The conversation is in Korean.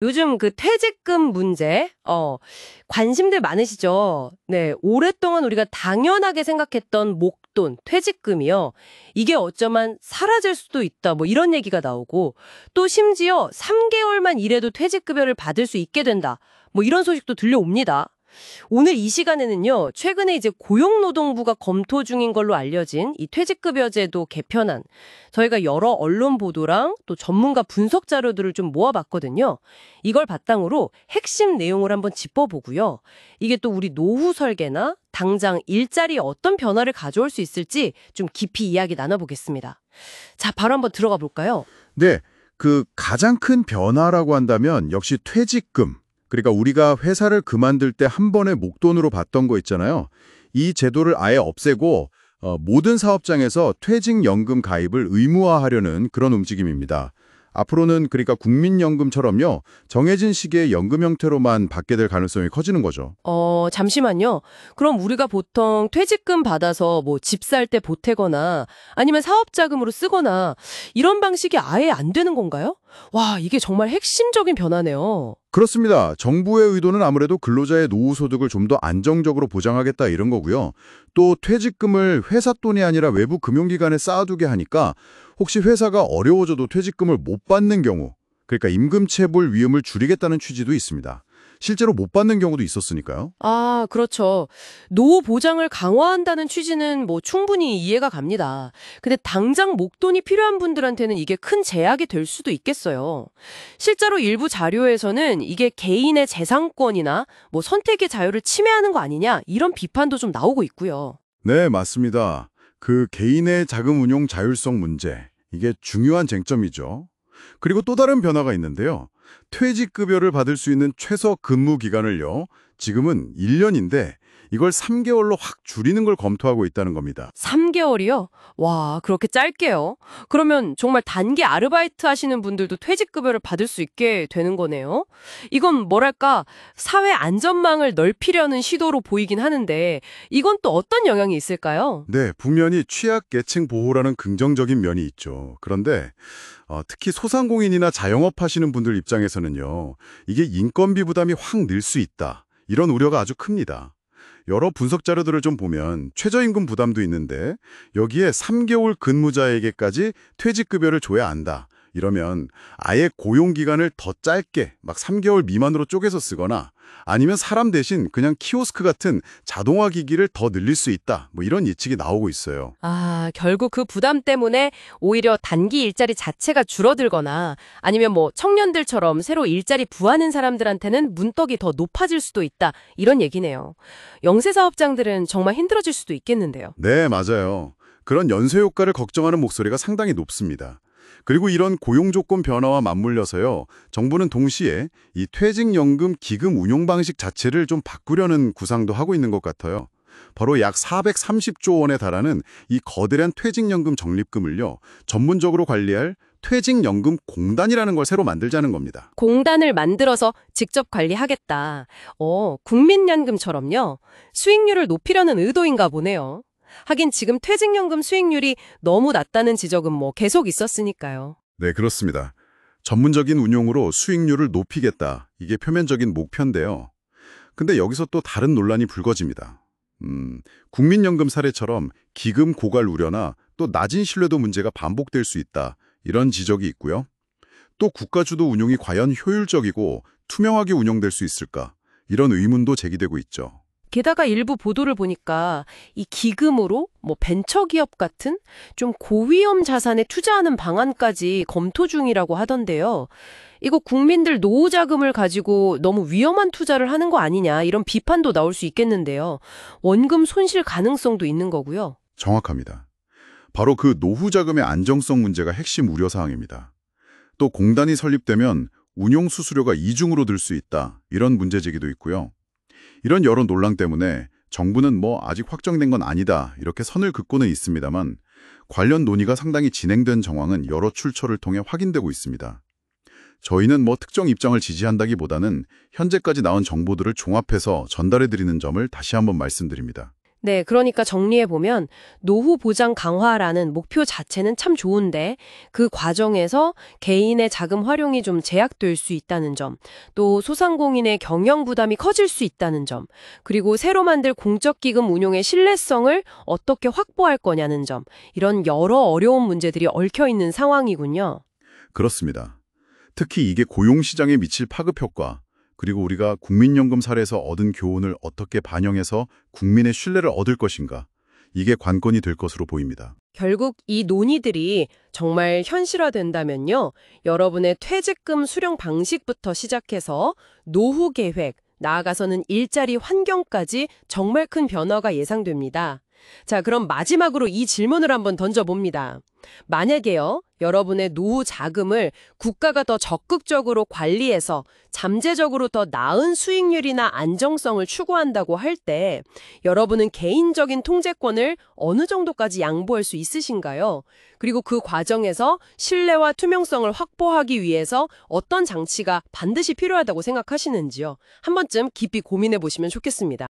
요즘 그 퇴직금 문제, 관심들 많으시죠? 네, 오랫동안 우리가 당연하게 생각했던 목돈, 퇴직금이요. 이게 어쩌면 사라질 수도 있다, 뭐 이런 얘기가 나오고, 또 심지어 3개월만 일해도 퇴직급여를 받을 수 있게 된다, 뭐 이런 소식도 들려옵니다. 오늘 이 시간에는요, 최근에 이제 고용노동부가 검토 중인 걸로 알려진 이 퇴직급여제도 개편안, 저희가 여러 언론 보도랑 또 전문가 분석 자료들을 좀 모아봤거든요. 이걸 바탕으로 핵심 내용을 한번 짚어보고요. 이게 또 우리 노후 설계나 당장 일자리에 어떤 변화를 가져올 수 있을지 좀 깊이 이야기 나눠보겠습니다. 자, 바로 한번 들어가 볼까요? 네, 그 가장 큰 변화라고 한다면 역시 퇴직금. 그러니까 우리가 회사를 그만둘 때 한 번에 목돈으로 받던 거 있잖아요. 이 제도를 아예 없애고 모든 사업장에서 퇴직연금 가입을 의무화하려는 그런 움직임입니다. 앞으로는 그러니까 국민연금처럼요. 정해진 시기에 연금 형태로만 받게 될 가능성이 커지는 거죠. 잠시만요. 그럼 우리가 보통 퇴직금 받아서 뭐 집 살 때 보태거나 아니면 사업자금으로 쓰거나 이런 방식이 아예 안 되는 건가요? 와, 이게 정말 핵심적인 변화네요. 그렇습니다. 정부의 의도는 아무래도 근로자의 노후 소득을 좀 더 안정적으로 보장하겠다 이런 거고요. 또 퇴직금을 회사 돈이 아니라 외부 금융기관에 쌓아두게 하니까 혹시 회사가 어려워져도 퇴직금을 못 받는 경우, 그러니까 임금체불 위험을 줄이겠다는 취지도 있습니다. 실제로 못 받는 경우도 있었으니까요. 아, 그렇죠. 노후 보장을 강화한다는 취지는 뭐 충분히 이해가 갑니다. 근데 당장 목돈이 필요한 분들한테는 이게 큰 제약이 될 수도 있겠어요. 실제로 일부 자료에서는 이게 개인의 재산권이나 뭐 선택의 자유를 침해하는 거 아니냐 이런 비판도 좀 나오고 있고요. 네, 맞습니다. 그 개인의 자금 운용 자율성 문제, 이게 중요한 쟁점이죠. 그리고 또 다른 변화가 있는데요. 퇴직급여를 받을 수 있는 최소 근무 기간을요. 지금은 1년인데 이걸 3개월로 확 줄이는 걸 검토하고 있다는 겁니다. 3개월이요? 와, 그렇게 짧게요? 그러면 정말 단기 아르바이트 하시는 분들도 퇴직급여를 받을 수 있게 되는 거네요? 이건 뭐랄까, 사회 안전망을 넓히려는 시도로 보이긴 하는데, 이건 또 어떤 영향이 있을까요? 네, 분명히 취약계층 보호라는 긍정적인 면이 있죠. 그런데 특히 소상공인이나 자영업 하시는 분들 입장에서는요. 이게 인건비 부담이 확 늘 수 있다. 이런 우려가 아주 큽니다. 여러 분석 자료들을 좀 보면 최저임금 부담도 있는데 여기에 3개월 근무자에게까지 퇴직급여를 줘야 한다. 이러면 아예 고용기간을 더 짧게 막 3개월 미만으로 쪼개서 쓰거나 아니면 사람 대신 그냥 키오스크 같은 자동화 기기를 더 늘릴 수 있다. 뭐 이런 예측이 나오고 있어요. 아, 결국 그 부담 때문에 오히려 단기 일자리 자체가 줄어들거나 아니면 뭐 청년들처럼 새로 일자리 구하는 사람들한테는 문턱이 더 높아질 수도 있다. 이런 얘기네요. 영세 사업장들은 정말 힘들어질 수도 있겠는데요. 네, 맞아요. 그런 연쇄 효과를 걱정하는 목소리가 상당히 높습니다. 그리고 이런 고용 조건 변화와 맞물려서요. 정부는 동시에 이 퇴직연금 기금 운용 방식 자체를 좀 바꾸려는 구상도 하고 있는 것 같아요. 바로 약 430조 원에 달하는 이 거대한 퇴직연금 적립금을요. 전문적으로 관리할 퇴직연금 공단이라는 걸 새로 만들자는 겁니다. 공단을 만들어서 직접 관리하겠다. 국민연금처럼요. 수익률을 높이려는 의도인가 보네요. 하긴 지금 퇴직연금 수익률이 너무 낮다는 지적은 뭐 계속 있었으니까요. 네, 그렇습니다. 전문적인 운용으로 수익률을 높이겠다. 이게 표면적인 목표인데요. 근데 여기서 또 다른 논란이 불거집니다. 국민연금 사례처럼 기금 고갈 우려나 또 낮은 신뢰도 문제가 반복될 수 있다. 이런 지적이 있고요. 또 국가주도 운용이 과연 효율적이고 투명하게 운영될 수 있을까? 이런 의문도 제기되고 있죠. 게다가 일부 보도를 보니까 이 기금으로 뭐 벤처기업 같은 좀 고위험 자산에 투자하는 방안까지 검토 중이라고 하던데요. 이거 국민들 노후 자금을 가지고 너무 위험한 투자를 하는 거 아니냐 이런 비판도 나올 수 있겠는데요. 원금 손실 가능성도 있는 거고요. 정확합니다. 바로 그 노후 자금의 안정성 문제가 핵심 우려사항입니다. 또 공단이 설립되면 운용 수수료가 이중으로 들 수 있다. 이런 문제 제기도 있고요. 이런 여러 논란 때문에 정부는 뭐 아직 확정된 건 아니다 이렇게 선을 긋고는 있습니다만 관련 논의가 상당히 진행된 정황은 여러 출처를 통해 확인되고 있습니다. 저희는 뭐 특정 입장을 지지한다기보다는 현재까지 나온 정보들을 종합해서 전달해드리는 점을 다시 한번 말씀드립니다. 네, 그러니까 정리해보면 노후 보장 강화라는 목표 자체는 참 좋은데 그 과정에서 개인의 자금 활용이 좀 제약될 수 있다는 점, 또 소상공인의 경영 부담이 커질 수 있다는 점, 그리고 새로 만들 공적기금 운용의 신뢰성을 어떻게 확보할 거냐는 점, 이런 여러 어려운 문제들이 얽혀 있는 상황이군요. 그렇습니다. 특히 이게 고용시장에 미칠 파급 효과, 그리고 우리가 국민연금 사례에서 얻은 교훈을 어떻게 반영해서 국민의 신뢰를 얻을 것인가, 이게 관건이 될 것으로 보입니다. 결국 이 논의들이 정말 현실화된다면요. 여러분의 퇴직금 수령 방식부터 시작해서 노후 계획, 나아가서는 일자리 환경까지 정말 큰 변화가 예상됩니다. 자, 그럼 마지막으로 이 질문을 한번 던져봅니다. 만약에요, 여러분의 노후 자금을 국가가 더 적극적으로 관리해서 잠재적으로 더 나은 수익률이나 안정성을 추구한다고 할 때 여러분은 개인적인 통제권을 어느 정도까지 양보할 수 있으신가요? 그리고 그 과정에서 신뢰와 투명성을 확보하기 위해서 어떤 장치가 반드시 필요하다고 생각하시는지요? 한 번쯤 깊이 고민해 보시면 좋겠습니다.